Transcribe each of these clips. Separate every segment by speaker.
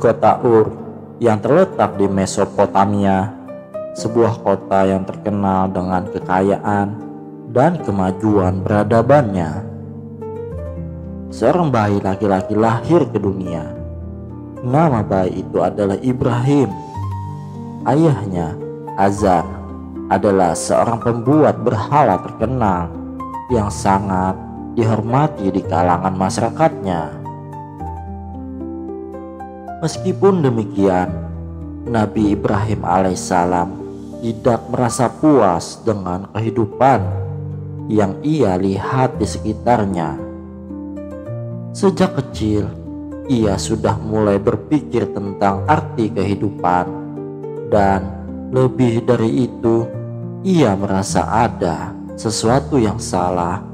Speaker 1: kota Ur yang terletak di Mesopotamia, sebuah kota yang terkenal dengan kekayaan dan kemajuan peradabannya. Seorang bayi laki-laki lahir ke dunia. Nama bayi itu adalah Ibrahim. Ayahnya, Azar, adalah seorang pembuat berhala terkenal yang sangat dihormati di kalangan masyarakatnya. Meskipun demikian, Nabi Ibrahim alaihissalam tidak merasa puas dengan kehidupan yang ia lihat di sekitarnya. Sejak kecil, ia sudah mulai berpikir tentang arti kehidupan, dan lebih dari itu, ia merasa ada sesuatu yang salah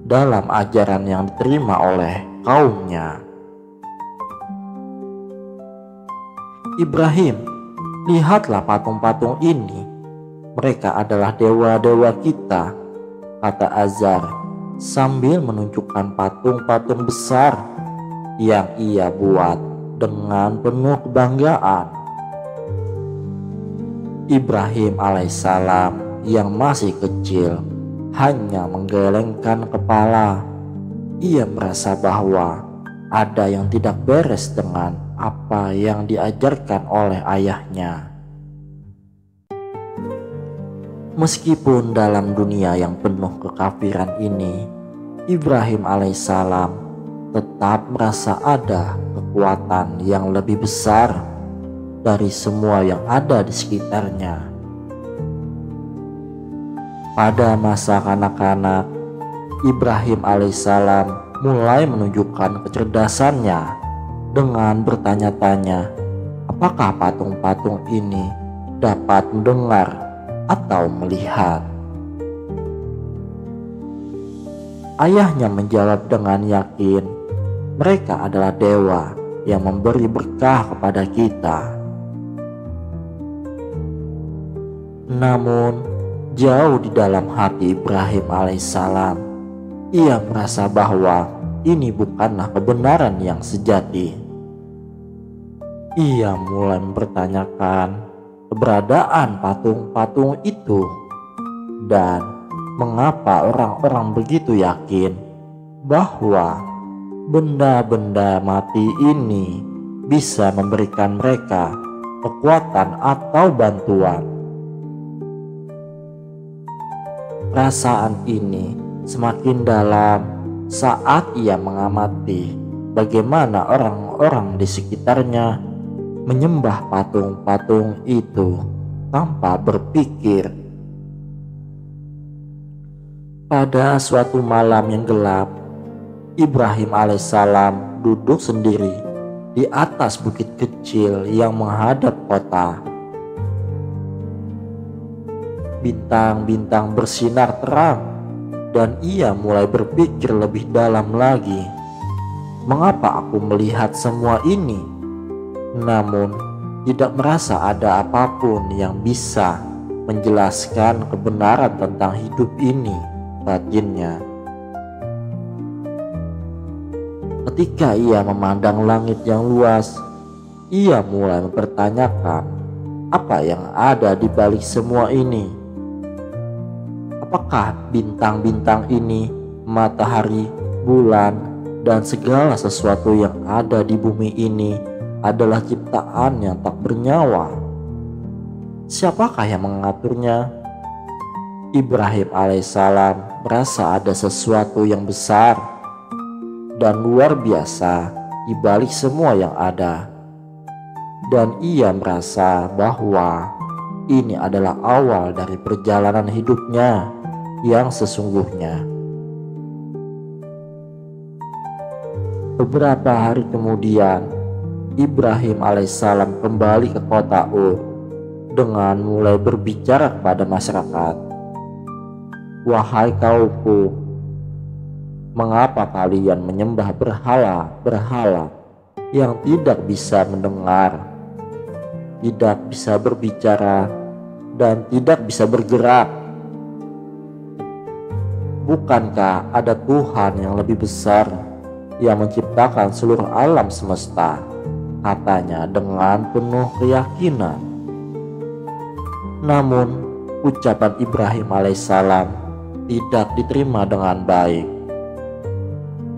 Speaker 1: dalam ajaran yang diterima oleh kaumnya. Ibrahim, lihatlah patung-patung ini. Mereka adalah dewa-dewa kita, kata Azar sambil menunjukkan patung-patung besar yang ia buat dengan penuh kebanggaan. Ibrahim alaihissalam yang masih kecil hanya menggelengkan kepala. Ia merasa bahwa ada yang tidak beres dengan apa yang diajarkan oleh ayahnya. Meskipun dalam dunia yang penuh kekafiran ini, Ibrahim alaihissalam tetap merasa ada kekuatan yang lebih besar dari semua yang ada di sekitarnya. Pada masa kanak-kanak, Ibrahim alaihissalam mulai menunjukkan kecerdasannya dengan bertanya-tanya, apakah patung-patung ini dapat mendengar atau melihat. Ayahnya menjawab dengan yakin, mereka adalah dewa yang memberi berkah kepada kita. Namun, jauh di dalam hati Ibrahim alaihissalam, ia merasa bahwa ini bukanlah kebenaran yang sejati. Ia mulai mempertanyakan keberadaan patung-patung itu dan mengapa orang-orang begitu yakin bahwa benda-benda mati ini bisa memberikan mereka kekuatan atau bantuan. Perasaan ini semakin dalam saat ia mengamati bagaimana orang-orang di sekitarnya menyembah patung-patung itu tanpa berpikir. Pada suatu malam yang gelap, Ibrahim alaihissalam duduk sendiri di atas bukit kecil yang menghadap kota. Bintang-bintang bersinar terang dan ia mulai berpikir lebih dalam lagi. Mengapa aku melihat semua ini, namun tidak merasa ada apapun yang bisa menjelaskan kebenaran tentang hidup ini, batinnya. Ketika ia memandang langit yang luas, ia mulai mempertanyakan apa yang ada di balik semua ini. Apakah bintang-bintang ini, matahari, bulan, dan segala sesuatu yang ada di bumi ini adalah ciptaan yang tak bernyawa? Siapakah yang mengaturnya? Ibrahim alaihissalam merasa ada sesuatu yang besar dan luar biasa di balik semua yang ada. Dan ia merasa bahwa ini adalah awal dari perjalanan hidupnya yang sesungguhnya. Beberapa hari kemudian, Ibrahim alaihissalam kembali ke kota Ur dengan mulai berbicara kepada masyarakat. Wahai kaumku, mengapa kalian menyembah berhala-berhala yang tidak bisa mendengar, tidak bisa berbicara, dan tidak bisa bergerak? Bukankah ada Tuhan yang lebih besar yang menciptakan seluruh alam semesta katanya dengan penuh keyakinan. Namun ucapan Ibrahim alaihissalam tidak diterima dengan baik.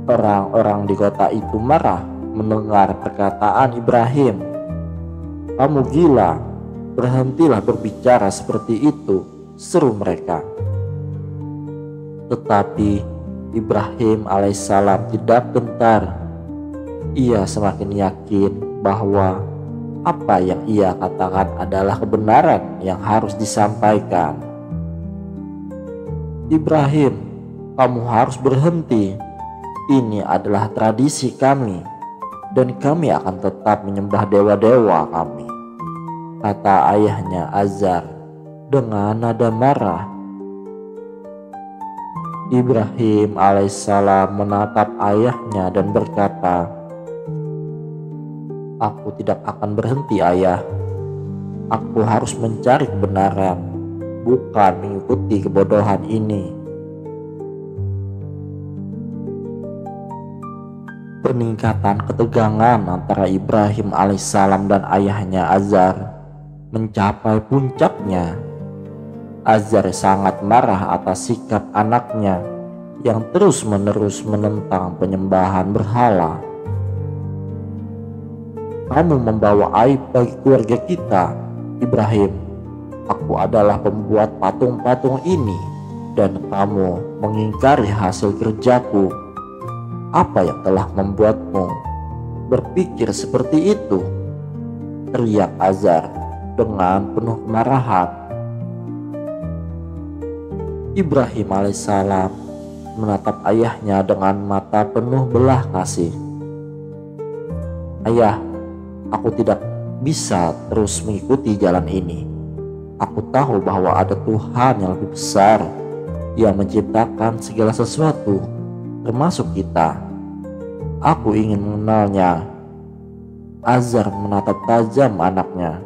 Speaker 1: Orang-orang di kota itu marah mendengar perkataan Ibrahim. "Kamu gila, berhentilah berbicara seperti itu," seru mereka. Tetapi Ibrahim alaihissalam tidak gentar. Ia semakin yakin bahwa apa yang ia katakan adalah kebenaran yang harus disampaikan. "Ibrahim, kamu harus berhenti. Ini adalah tradisi kami dan kami akan tetap menyembah dewa-dewa kami," kata ayahnya Azar dengan nada marah. Ibrahim alaihissalam menatap ayahnya dan berkata, "Aku tidak akan berhenti, ayah. Aku harus mencari kebenaran, bukan mengikuti kebodohan ini." Peningkatan ketegangan antara Ibrahim alaihissalam dan ayahnya Azar mencapai puncaknya. Azar sangat marah atas sikap anaknya yang terus-menerus menentang penyembahan berhala. "Kamu membawa aib bagi keluarga kita, Ibrahim. Aku adalah pembuat patung-patung ini dan kamu mengingkari hasil kerjaku. Apa yang telah membuatmu berpikir seperti itu?" teriak Azar dengan penuh kemarahan. Ibrahim alaihissalam menatap ayahnya dengan mata penuh belah kasih. "Ayah, aku tidak bisa terus mengikuti jalan ini. Aku tahu bahwa ada Tuhan yang lebih besar yang menciptakan segala sesuatu, termasuk kita. Aku ingin mengenalnya." Azar menatap tajam anaknya.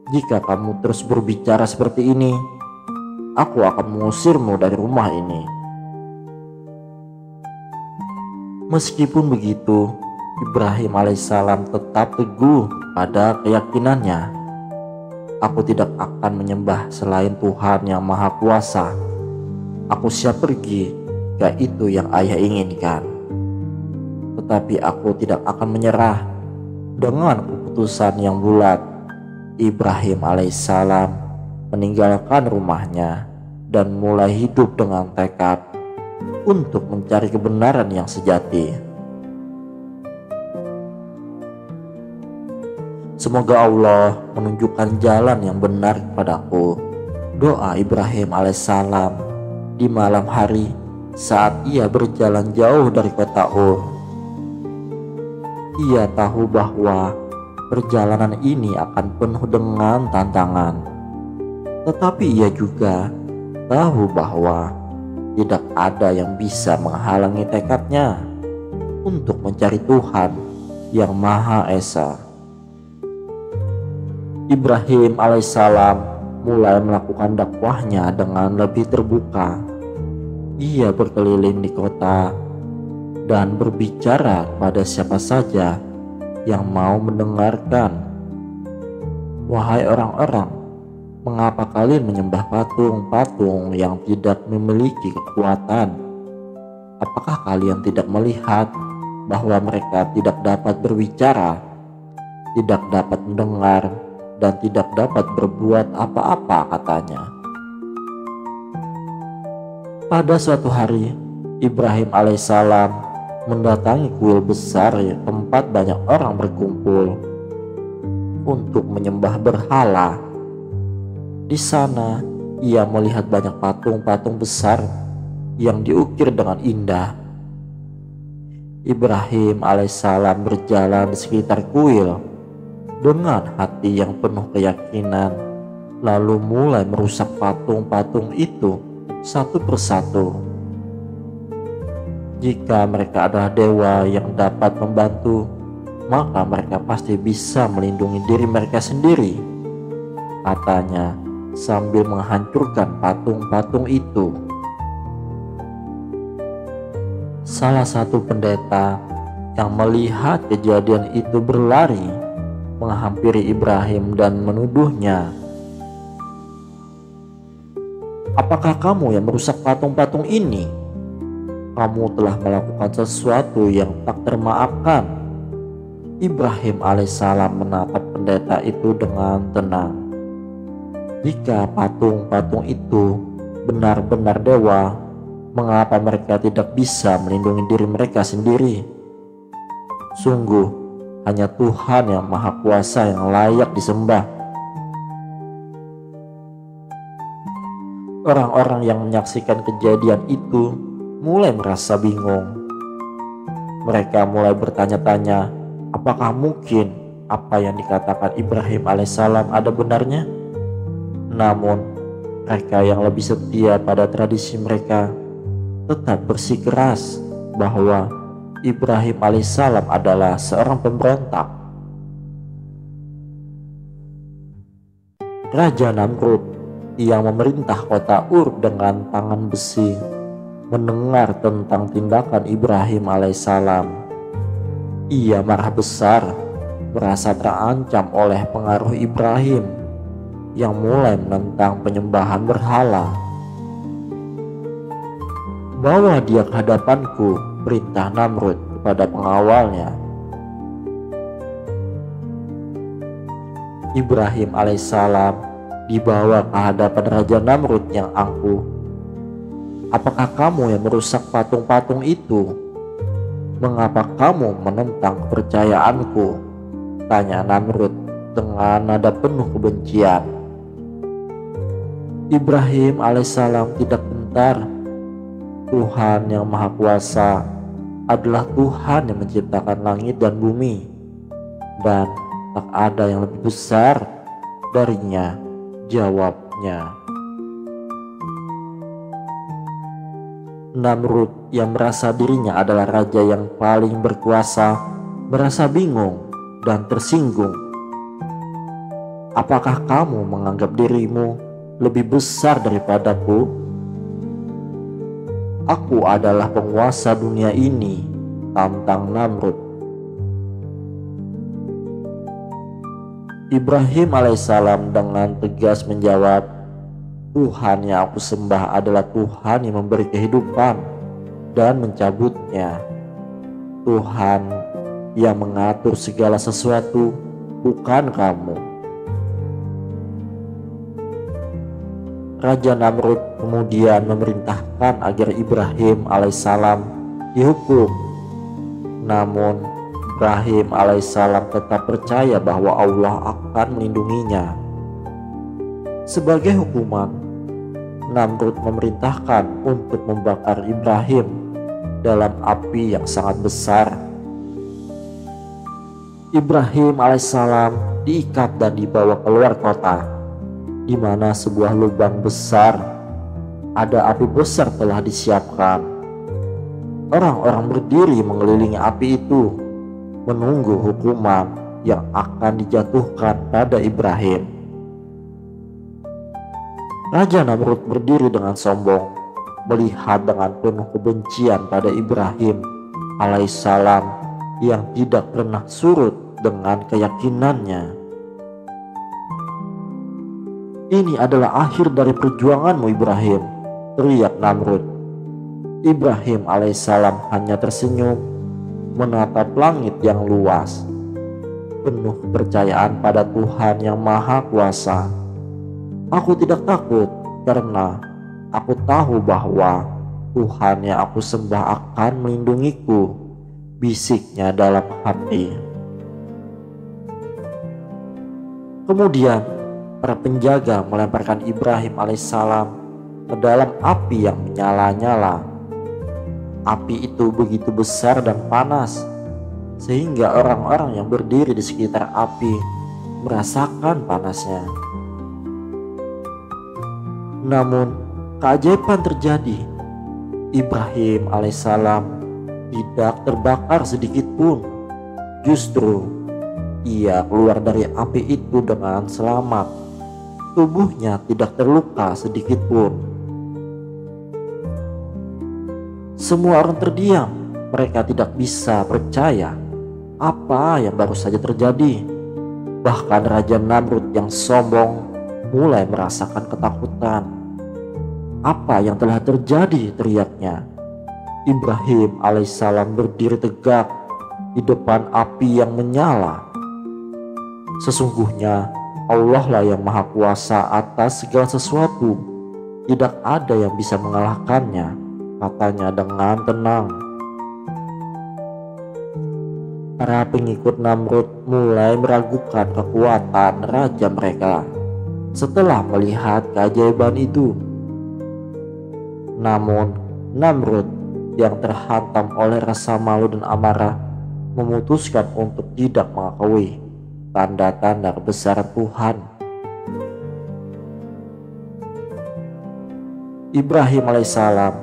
Speaker 1: "Jika kamu terus berbicara seperti ini, aku akan mengusirmu dari rumah ini." Meskipun begitu, Ibrahim alaihissalam tetap teguh pada keyakinannya. "Aku tidak akan menyembah selain Tuhan yang Maha Kuasa. Aku siap pergi jika itu yang ayah inginkan. Tetapi aku tidak akan menyerah." Dengan keputusan yang bulat, Ibrahim alaihissalam meninggalkan rumahnya dan mulai hidup dengan tekad untuk mencari kebenaran yang sejati. "Semoga Allah menunjukkan jalan yang benar kepadaku," doa Ibrahim alaihissalam di malam hari saat ia berjalan jauh dari kota Ur. Ia tahu bahwa perjalanan ini akan penuh dengan tantangan. Tetapi ia juga tahu bahwa tidak ada yang bisa menghalangi tekadnya untuk mencari Tuhan yang Maha Esa. Ibrahim alaihissalam mulai melakukan dakwahnya dengan lebih terbuka. Ia berkeliling di kota dan berbicara pada siapa saja yang mau mendengarkan. "Wahai orang-orang, mengapa kalian menyembah patung-patung yang tidak memiliki kekuatan? Apakah kalian tidak melihat bahwa mereka tidak dapat berbicara, tidak dapat mendengar, dan tidak dapat berbuat apa-apa?" katanya. Pada suatu hari, Ibrahim alaihissalam mendatangi kuil besar tempat banyak orang berkumpul untuk menyembah berhala. Di sana ia melihat banyak patung-patung besar yang diukir dengan indah. Ibrahim alaihissalam berjalan di sekitar kuil dengan hati yang penuh keyakinan, lalu mulai merusak patung-patung itu satu persatu. Jika mereka adalah dewa yang dapat membantu, maka mereka pasti bisa melindungi diri mereka sendiri, katanya sambil menghancurkan patung-patung itu. Salah satu pendeta yang melihat kejadian itu berlari menghampiri Ibrahim dan menuduhnya. "Apakah kamu yang merusak patung-patung ini? Kamu telah melakukan sesuatu yang tak termaafkan." Ibrahim alaihissalam menatap pendeta itu dengan tenang. Jika patung-patung itu benar-benar dewa, mengapa mereka tidak bisa melindungi diri mereka sendiri? Sungguh, hanya Tuhan yang Maha Kuasa yang layak disembah. Orang-orang yang menyaksikan kejadian itu mulai merasa bingung. Mereka mulai bertanya-tanya, apakah mungkin apa yang dikatakan Ibrahim alaihissalam ada benarnya? Namun, mereka yang lebih setia pada tradisi mereka tetap bersikeras bahwa Ibrahim alaihissalam adalah seorang pemberontak. Raja Namrud yang memerintah kota Ur dengan tangan besi mendengar tentang tindakan Ibrahim alaihissalam. Ia marah besar, merasa terancam oleh pengaruh Ibrahim yang mulai menentang penyembahan berhala. "Bawa dia ke hadapanku," perintah Namrud kepada pengawalnya. Ibrahim alaihissalam dibawa ke hadapan Raja Namrud yang angkuh. "Apakah kamu yang merusak patung-patung itu? Mengapa kamu menentang kepercayaanku?" tanya Namrud dengan nada penuh kebencian. Ibrahim alaihissalam tidak gentar. Tuhan yang Maha Kuasa adalah Tuhan yang menciptakan langit dan bumi, dan tak ada yang lebih besar darinya, jawabnya. Namrud yang merasa dirinya adalah raja yang paling berkuasa merasa bingung dan tersinggung. "Apakah kamu menganggap dirimu lebih besar daripadaku? Aku adalah penguasa dunia ini," tantang Namrud. Ibrahim alaihissalam dengan tegas menjawab, "Tuhan yang aku sembah adalah Tuhan yang memberi kehidupan dan mencabutnya. Tuhan yang mengatur segala sesuatu, bukan kamu." Raja Namrud kemudian memerintahkan agar Ibrahim alaihissalam dihukum. Namun Ibrahim alaihissalam tetap percaya bahwa Allah akan melindunginya. Sebagai hukuman, Namrud memerintahkan untuk membakar Ibrahim dalam api yang sangat besar. Ibrahim alaihissalam diikat dan dibawa keluar kota, di mana sebuah lubang besar ada api besar telah disiapkan. Orang-orang berdiri mengelilingi api itu, menunggu hukuman yang akan dijatuhkan pada Ibrahim. Raja Namrud berdiri dengan sombong, melihat dengan penuh kebencian pada Ibrahim alaihissalam yang tidak pernah surut dengan keyakinannya. "Ini adalah akhir dari perjuanganmu, Ibrahim," teriak Namrud. Ibrahim alaihissalam hanya tersenyum, menatap langit yang luas, penuh kepercayaan pada Tuhan yang Maha Kuasa. "Aku tidak takut karena aku tahu bahwa Tuhan yang aku sembah akan melindungiku," bisiknya dalam hati. Kemudian para penjaga melemparkan Ibrahim alaihissalam ke dalam api yang menyala-nyala. Api itu begitu besar dan panas sehingga orang-orang yang berdiri di sekitar api merasakan panasnya. Namun keajaiban terjadi. Ibrahim alaihissalam tidak terbakar sedikit pun. Justru ia keluar dari api itu dengan selamat. Tubuhnya tidak terluka sedikit pun. Semua orang terdiam Mereka tidak bisa percaya apa yang baru saja terjadi. Bahkan Raja Namrud yang sombong mulai merasakan ketakutan. "Apa yang telah terjadi?" teriaknya. Ibrahim alaihissalam berdiri tegak di depan api yang menyala. "Sesungguhnya Allah lah yang maha kuasa atas segala sesuatu. Tidak ada yang bisa mengalahkannya," katanya dengan tenang. Para pengikut Namrud mulai meragukan kekuatan raja mereka setelah melihat keajaiban itu. Namun Namrud yang terhantam oleh rasa malu dan amarah memutuskan untuk tidak mengakui tanda-tanda kebesaran Tuhan. Ibrahim alaihissalam,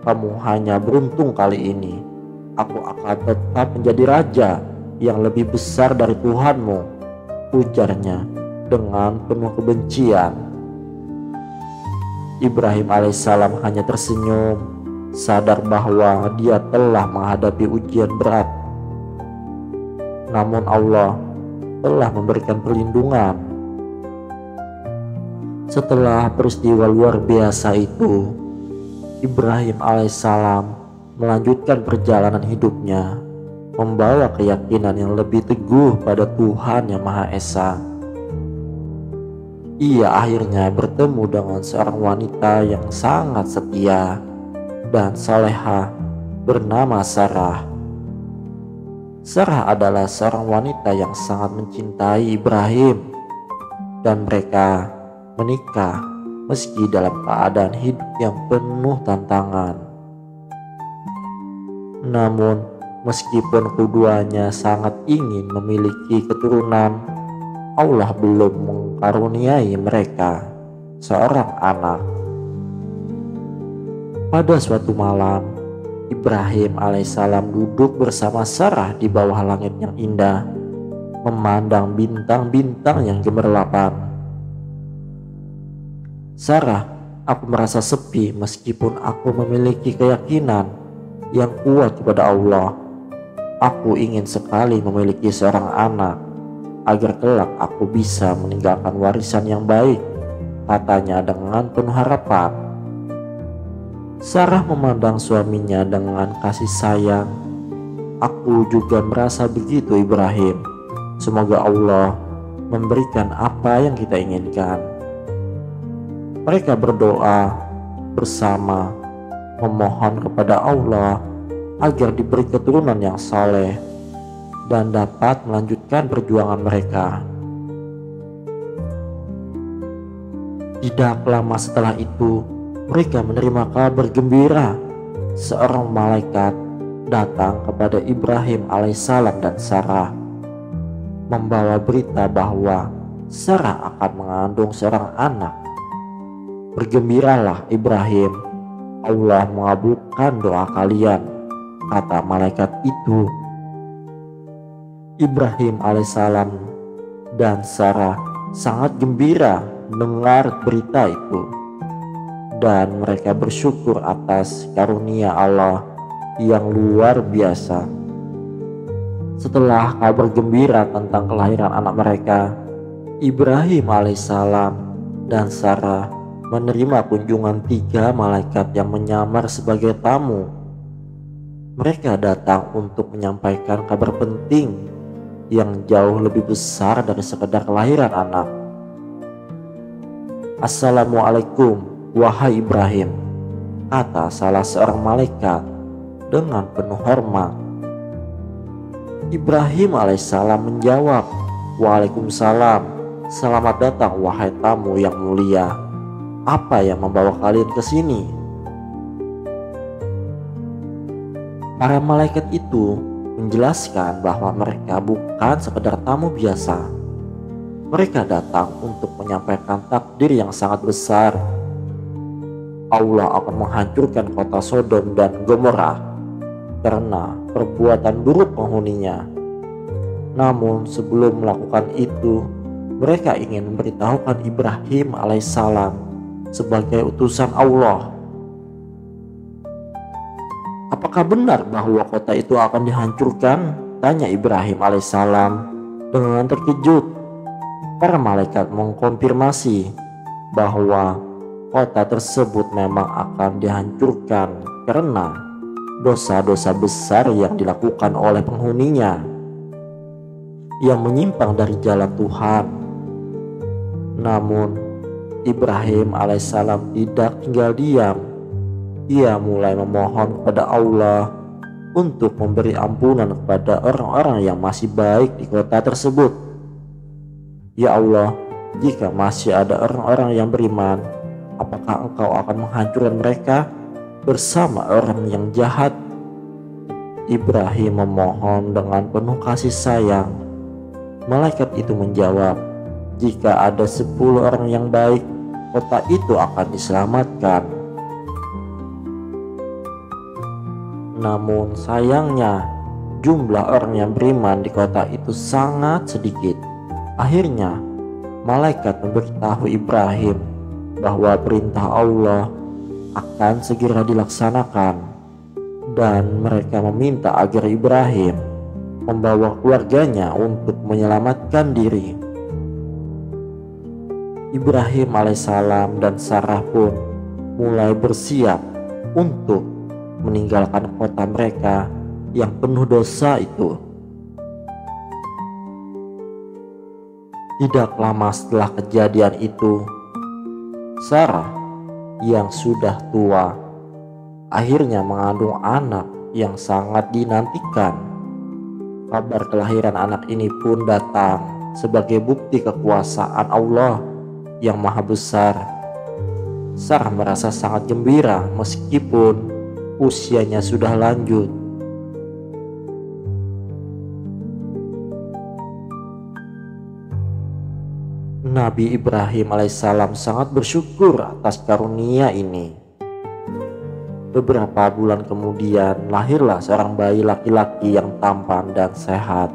Speaker 1: "Kamu hanya beruntung kali ini. Aku akan tetap menjadi raja yang lebih besar dari Tuhanmu," ujarnya dengan penuh kebencian. Ibrahim alaihissalam hanya tersenyum, sadar bahwa dia telah menghadapi ujian berat. Namun Allah telah memberikan perlindungan. Setelah peristiwa luar biasa itu, Ibrahim alaihissalam melanjutkan perjalanan hidupnya, membawa keyakinan yang lebih teguh pada Tuhan yang Maha Esa. Ia akhirnya bertemu dengan seorang wanita yang sangat setia dan salehah bernama Sarah. Sarah adalah seorang wanita yang sangat mencintai Ibrahim, dan mereka menikah meski dalam keadaan hidup yang penuh tantangan. Namun meskipun keduanya sangat ingin memiliki keturunan, Allah belum mengkaruniai mereka seorang anak. Pada suatu malam, Ibrahim alaihissalam duduk bersama Sarah di bawah langit yang indah, memandang bintang-bintang yang gemerlapan. "Sarah, aku merasa sepi meskipun aku memiliki keyakinan yang kuat kepada Allah. Aku ingin sekali memiliki seorang anak agar kelak aku bisa meninggalkan warisan yang baik," katanya dengan penuh harapan. Sarah memandang suaminya dengan kasih sayang. "Aku juga merasa begitu Ibrahim. Semoga Allah memberikan apa yang kita inginkan." Mereka berdoa bersama, memohon kepada Allah agar diberi keturunan yang saleh dan dapat melanjutkan perjuangan mereka. Tidak lama setelah itu, mereka menerima kabar gembira. Seorang malaikat datang kepada Ibrahim alaihissalam dan Sarah, membawa berita bahwa Sarah akan mengandung seorang anak. "Bergembiralah Ibrahim, Allah mengabulkan doa kalian," kata malaikat itu. Ibrahim alaihissalam dan Sarah sangat gembira mendengar berita itu, dan mereka bersyukur atas karunia Allah yang luar biasa. Setelah kabar gembira tentang kelahiran anak mereka, Ibrahim alaihissalam dan Sarah menerima kunjungan 3 malaikat yang menyamar sebagai tamu. Mereka datang untuk menyampaikan kabar penting yang jauh lebih besar dari sekedar kelahiran anak. "Assalamualaikum wahai Ibrahim," kata salah seorang malaikat dengan penuh hormat. Ibrahim alaihissalam menjawab, "Waalaikumsalam, selamat datang wahai tamu yang mulia. Apa yang membawa kalian ke sini?" Para malaikat itu menjelaskan bahwa mereka bukan sekedar tamu biasa. Mereka datang untuk menyampaikan takdir yang sangat besar. Allah akan menghancurkan kota Sodom dan Gomora karena perbuatan buruk penghuninya. Namun sebelum melakukan itu, mereka ingin memberitahukan Ibrahim alaihissalam sebagai utusan Allah. Apakah benar bahwa kota itu akan dihancurkan? Tanya Ibrahim alaihissalam dengan terkejut. Para malaikat mengkonfirmasi bahwa kota tersebut memang akan dihancurkan karena dosa-dosa besar yang dilakukan oleh penghuninya yang menyimpang dari jalan Tuhan. Namun Ibrahim alaihissalam tidak tinggal diam. Ia mulai memohon kepada Allah untuk memberi ampunan kepada orang-orang yang masih baik di kota tersebut. Ya Allah, jika masih ada orang-orang yang beriman, apakah Engkau akan menghancurkan mereka bersama orang yang jahat? Ibrahim memohon dengan penuh kasih sayang. Malaikat itu menjawab, jika ada 10 orang yang baik, kota itu akan diselamatkan. Namun sayangnya, jumlah orang yang beriman di kota itu sangat sedikit. Akhirnya, malaikat memberitahu Ibrahim bahwa perintah Allah akan segera dilaksanakan, dan mereka meminta agar Ibrahim membawa keluarganya untuk menyelamatkan diri. Ibrahim alaihissalam dan Sarah pun mulai bersiap untuk meninggalkan kota mereka yang penuh dosa itu. Tidak lama setelah kejadian itu, Sarah yang sudah tua akhirnya mengandung anak yang sangat dinantikan. Kabar kelahiran anak ini pun datang sebagai bukti kekuasaan Allah yang maha besar. Sarah merasa sangat gembira meskipun usianya sudah lanjut. Nabi Ibrahim alaihissalam sangat bersyukur atas karunia ini. Beberapa bulan kemudian lahirlah seorang bayi laki-laki yang tampan dan sehat.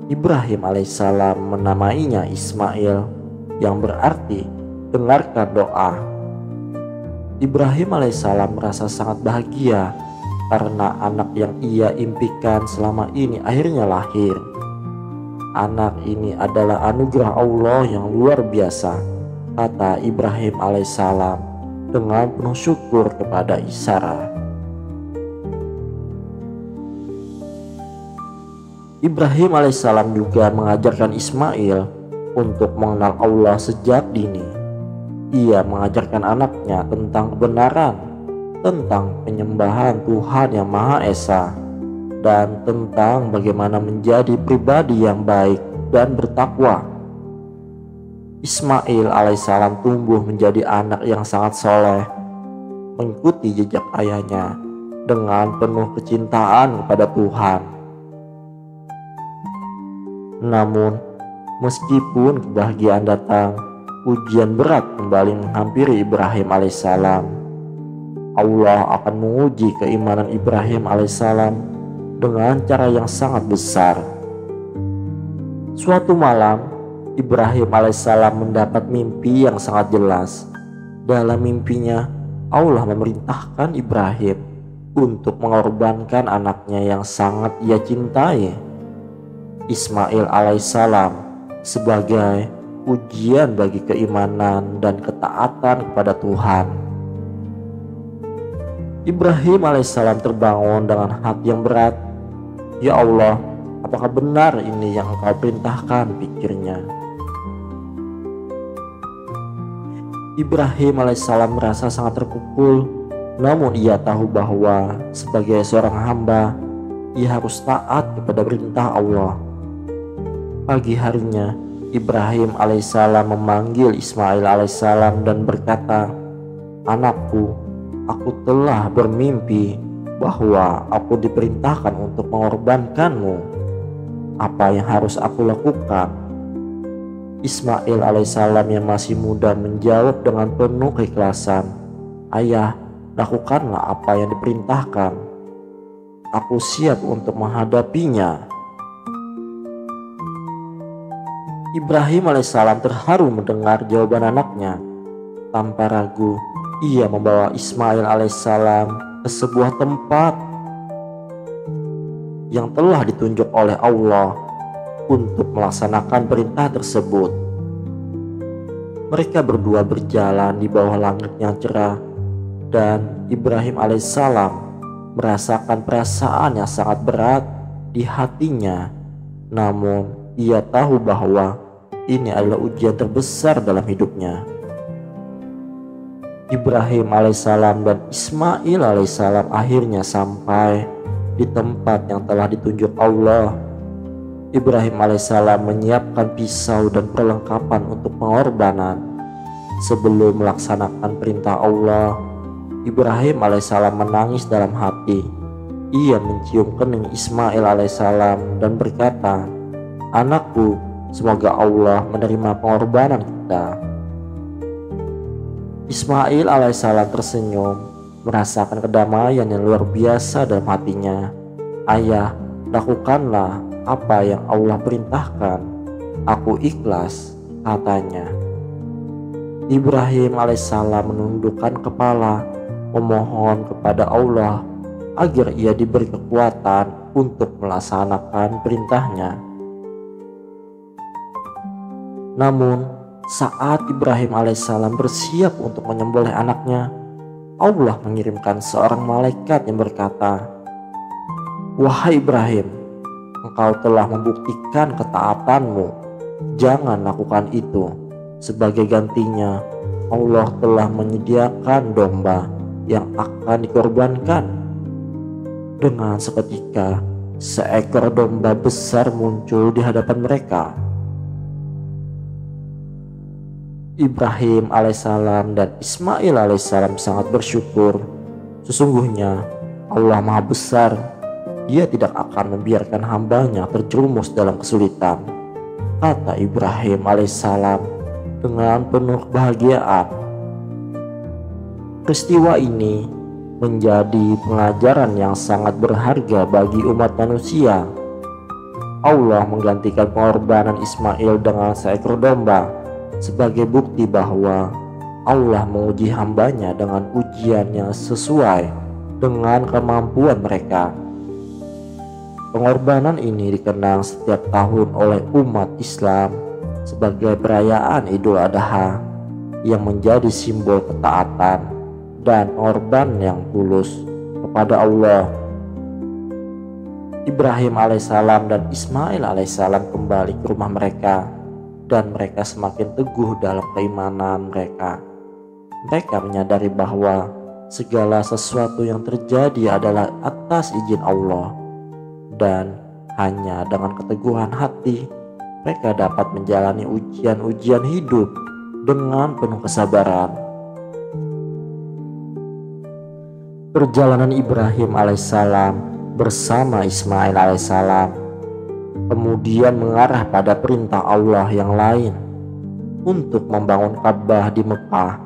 Speaker 1: Ibrahim alaihissalam menamainya Ismail, yang berarti dengarkan doa. Ibrahim alaihissalam merasa sangat bahagia karena anak yang ia impikan selama ini akhirnya lahir. Anak ini adalah anugerah Allah yang luar biasa, kata Ibrahim alaihissalam dengan penuh syukur kepada Sarah. Ibrahim alaihissalam juga mengajarkan Ismail untuk mengenal Allah sejak dini. Ia mengajarkan anaknya tentang kebenaran, tentang penyembahan Tuhan Yang Maha Esa, dan tentang bagaimana menjadi pribadi yang baik dan bertakwa. Ismail alaihissalam tumbuh menjadi anak yang sangat soleh, mengikuti jejak ayahnya dengan penuh kecintaan kepada Tuhan. Namun, meskipun kebahagiaan datang, ujian berat kembali menghampiri Ibrahim alaihissalam. Allah akan menguji keimanan Ibrahim alaihissalam dengan cara yang sangat besar. Suatu malam, Ibrahim alaihissalam mendapat mimpi yang sangat jelas. Dalam mimpinya, Allah memerintahkan Ibrahim untuk mengorbankan anaknya yang sangat ia cintai, Ismail alaihissalam, sebagai ujian bagi keimanan dan ketaatan kepada Tuhan. Ibrahim alaihissalam terbangun dengan hati yang berat. Ya Allah, apakah benar ini yang Engkau perintahkan, pikirnya. Ibrahim alaihissalam merasa sangat terpukul, namun ia tahu bahwa sebagai seorang hamba, ia harus taat kepada perintah Allah. Pagi harinya, Ibrahim alaihissalam memanggil Ismail alaihissalam dan berkata, "Anakku, aku telah bermimpi bahwa aku diperintahkan untuk mengorbankanmu. Apa yang harus aku lakukan?" Ismail alaihissalam yang masih muda menjawab dengan penuh keikhlasan, "Ayah, lakukanlah apa yang diperintahkan. Aku siap untuk menghadapinya." Ibrahim alaihissalam terharu mendengar jawaban anaknya. Tanpa ragu, ia membawa Ismail alaihissalam ke sebuah tempat yang telah ditunjuk oleh Allah untuk melaksanakan perintah tersebut. Mereka berdua berjalan di bawah langit yang cerah, dan Ibrahim alaihissalam merasakan perasaan yang sangat berat di hatinya. Namun ia tahu bahwa ini adalah ujian terbesar dalam hidupnya. Ibrahim alaihissalam dan Ismail alaihissalam akhirnya sampai di tempat yang telah ditunjuk Allah. Ibrahim alaihissalam menyiapkan pisau dan perlengkapan untuk pengorbanan. Sebelum melaksanakan perintah Allah, Ibrahim alaihissalam menangis dalam hati. Ia mencium kening Ismail alaihissalam dan berkata, "Anakku, semoga Allah menerima pengorbanan kita." Ismail alaihissalam tersenyum, merasakan kedamaian yang luar biasa dalam hatinya. "Ayah, lakukanlah apa yang Allah perintahkan. Aku ikhlas," katanya. Ibrahim alaihissalam menundukkan kepala, memohon kepada Allah agar ia diberi kekuatan untuk melaksanakan perintahnya. Namun saat Ibrahim alaihissalam bersiap untuk menyembelih anaknya, Allah mengirimkan seorang malaikat yang berkata, "Wahai Ibrahim, engkau telah membuktikan ketaatanmu. Jangan lakukan itu. Sebagai gantinya, Allah telah menyediakan domba yang akan dikorbankan." Dengan seketika, seekor domba besar muncul di hadapan mereka. Ibrahim alaihissalam dan Ismail alaihissalam sangat bersyukur. Sesungguhnya Allah Maha Besar. Dia tidak akan membiarkan hambanya terjerumus dalam kesulitan, kata Ibrahim alaihissalam dengan penuh kebahagiaan. Peristiwa ini menjadi pelajaran yang sangat berharga bagi umat manusia. Allah menggantikan pengorbanan Ismail dengan seekor domba sebagai bukti bahwa Allah menguji hambanya dengan ujian yang sesuai dengan kemampuan mereka. Pengorbanan ini dikenang setiap tahun oleh umat Islam sebagai perayaan Idul Adha yang menjadi simbol ketaatan dan pengorbanan yang tulus kepada Allah. Ibrahim alaihissalam dan Ismail alaihissalam kembali ke rumah mereka, dan mereka semakin teguh dalam keimanan mereka. Mereka menyadari bahwa segala sesuatu yang terjadi adalah atas izin Allah, dan hanya dengan keteguhan hati mereka dapat menjalani ujian-ujian hidup dengan penuh kesabaran. Perjalanan Ibrahim alaihissalam bersama Ismail alaihissalam kemudian mengarah pada perintah Allah yang lain untuk membangun Ka'bah di Mekah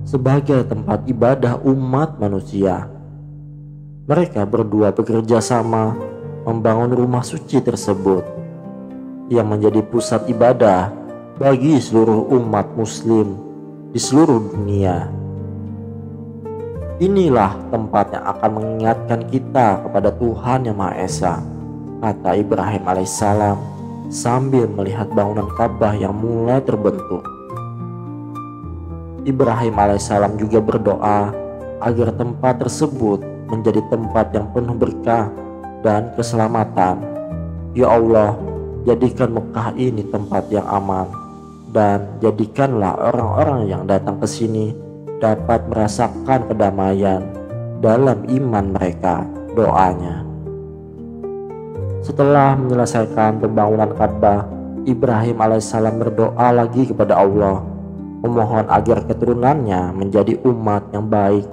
Speaker 1: sebagai tempat ibadah umat manusia. Mereka berdua bekerja sama membangun rumah suci tersebut yang menjadi pusat ibadah bagi seluruh umat muslim di seluruh dunia. Inilah tempat yang akan mengingatkan kita kepada Tuhan Yang Maha Esa, kata Ibrahim alaihissalam sambil melihat bangunan Ka'bah yang mulai terbentuk. Ibrahim alaihissalam juga berdoa agar tempat tersebut menjadi tempat yang penuh berkah dan keselamatan. Ya Allah, jadikan Mekah ini tempat yang aman, dan jadikanlah orang-orang yang datang ke sini dapat merasakan kedamaian dalam iman mereka, doanya. Setelah menyelesaikan pembangunan Ka'bah, Ibrahim alaihissalam berdoa lagi kepada Allah, memohon agar keturunannya menjadi umat yang baik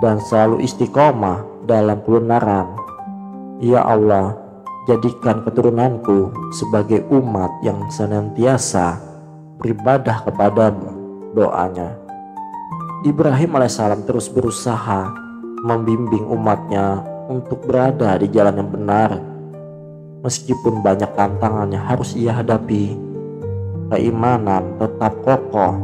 Speaker 1: dan selalu istiqomah dalam kebenaran. Ya Allah, jadikan keturunanku sebagai umat yang senantiasa beribadah kepadamu, doanya. Ibrahim alaihissalam terus berusaha membimbing umatnya untuk berada di jalan yang benar. Meskipun banyak tantangan yang harus ia hadapi, keimanan tetap kokoh,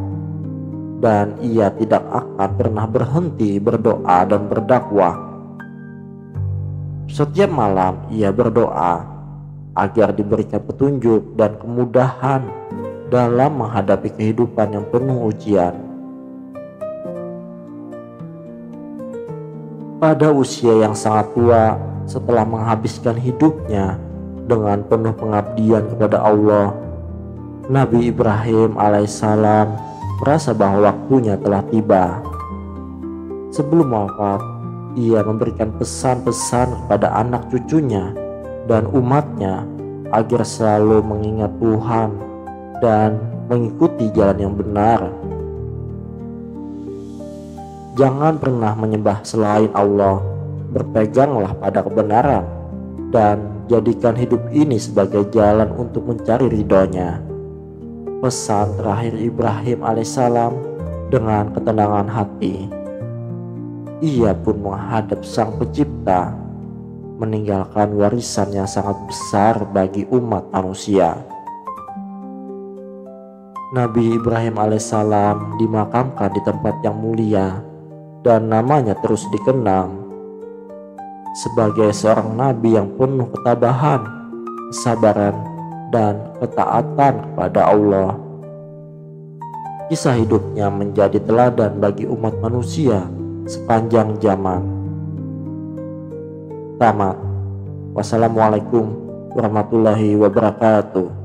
Speaker 1: dan ia tidak akan pernah berhenti berdoa dan berdakwah Setiap malam ia berdoa agar diberikan petunjuk dan kemudahan dalam menghadapi kehidupan yang penuh ujian. Pada usia yang sangat tua, setelah menghabiskan hidupnya dengan penuh pengabdian kepada Allah, Nabi Ibrahim alaihissalam merasa bahwa waktunya telah tiba. Sebelum wafat, ia memberikan pesan-pesan kepada anak cucunya dan umatnya agar selalu mengingat Tuhan dan mengikuti jalan yang benar. Jangan pernah menyembah selain Allah, berpeganglah pada kebenaran dan jadikan hidup ini sebagai jalan untuk mencari ridhonya. Pesan terakhir Ibrahim alaihissalam dengan ketenangan hati. Ia pun menghadap Sang Pencipta, meninggalkan warisan yang sangat besar bagi umat manusia. Nabi Ibrahim alaihissalam dimakamkan di tempat yang mulia dan namanya terus dikenang sebagai seorang nabi yang penuh ketabahan, kesabaran, dan ketaatan kepada Allah. Kisah hidupnya menjadi teladan bagi umat manusia sepanjang zaman. Tamat. Wassalamualaikum warahmatullahi wabarakatuh.